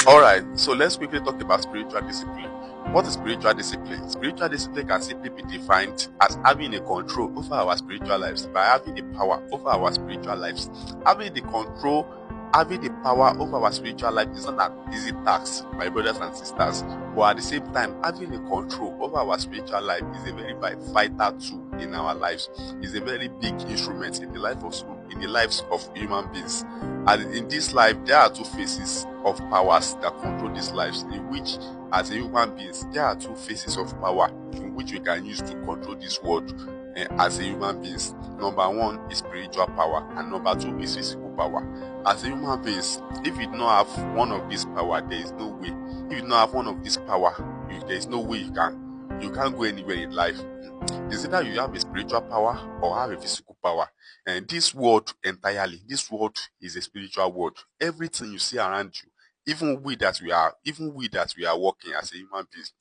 Alright, so let's quickly talk about spiritual discipline. What is spiritual discipline? Spiritual discipline can simply be defined as having a control over our spiritual lives, by having the power over our spiritual lives. Having the control, having the power over our spiritual life is not an easy task, my brothers and sisters. But at the same time, having a control over our spiritual life is a very vital tool in our lives. It's a very big instrument in the lives of human beings. And in this life, there are two phases of powers that control these lives, in which, as a human beings, there are two phases of power in which we can use to control this world as a human beings. Number one is spiritual power, and number two is physical power. As a human beings, if you do not have one of these power, there is no way. If you do not have one of these power, there is no way you can't go anywhere in life. It's either you have a spiritual power or have a physical power. And this world is a spiritual world. Everything you see around you, even we that we are working as a human beings,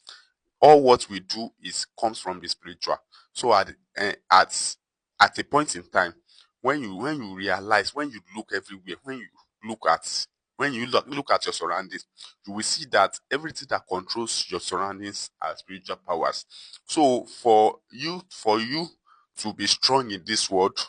all what we do comes from the spiritual. So at a point in time, when you realize, when you look everywhere, when you look at your surroundings, you will see that everything that controls your surroundings are spiritual powers. So for you to be strong in this world,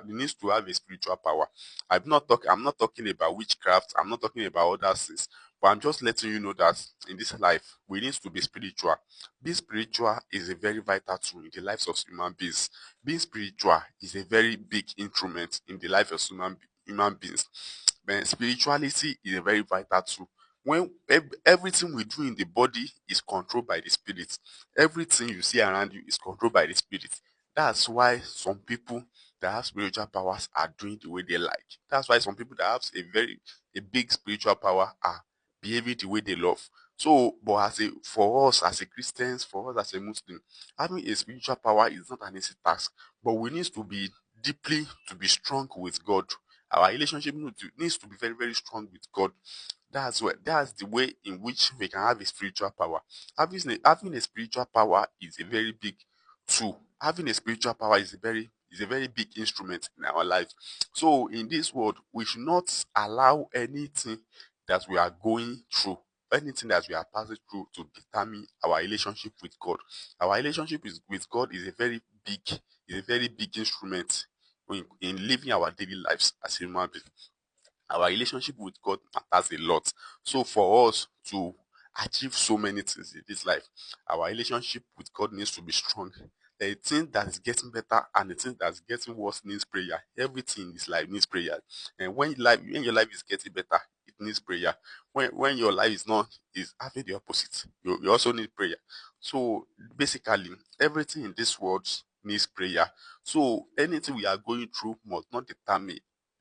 you need to have a spiritual power. I'm not talking about witchcraft, I'm not talking about other things, but I'm just letting you know that in this life we need to be spiritual. Being spiritual is a very vital tool in the lives of human beings. Being spiritual is a very big instrument in the life of human beings. But spirituality is a very vital tool. When everything we do in the body is controlled by the spirit, everything you see around you is controlled by the spirit. That's why some people that have spiritual powers are doing the way they like. That's why some people that have a big spiritual power are behaving the way they love. So, but for us as a Christians, for us as a Muslim, having a spiritual power is not an easy task. But we need to be strong with God. Our relationship needs to be very, very strong with God. That's the way in which we can have a spiritual power. Having a spiritual power is a very big tool. Having a spiritual power is a very big instrument in our life. So in this world, we should not allow that we are going through, anything that we are passing through, to determine our relationship with God. Our with God is a very big instrument in living our daily lives as human beings. Our relationship with God matters a lot. So for us to achieve so many things in this life, our relationship with God needs to be strong. The thing that is getting better and the thing that's getting worse needs prayer. Everything in this life needs prayer. And when your life is getting better, it needs prayer. When your life is having the opposite, you also need prayer. So basically, everything in this world needs prayer. So anything we are going through must not determine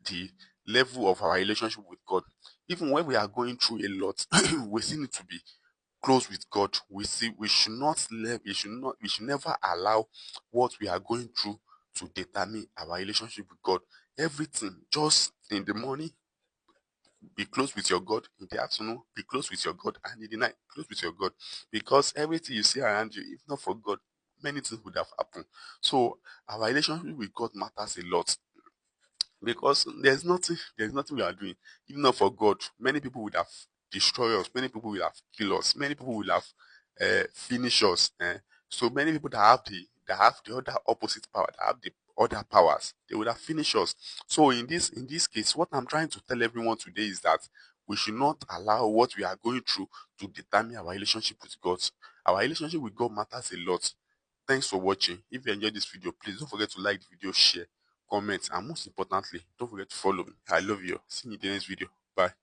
the level of our relationship with God. Even when we are going through a lot, we still need to be close with God. We should never allow what we are going through to determine our relationship with God. Everything, just in the morning, be close with your God. In the afternoon, be close with your God. And in the night, close with your God. Because everything you see around you, if not for God, many things would have happened. So our relationship with God matters a lot, because there's nothing we are doing if not for God. Many people would have destroyed us, many people will have killed us, many people will have finished us. So many people that have the other opposite power, that have the other powers, they would have finished us. So in this case, what I'm trying to tell everyone today is that we should not allow what we are going through to determine our relationship with God. Our relationship with God matters a lot. Thanks for watching. If you enjoyed this video, please don't forget to like the video, share, comment, and most importantly, don't forget to follow me. I love you. See you in the next video. Bye.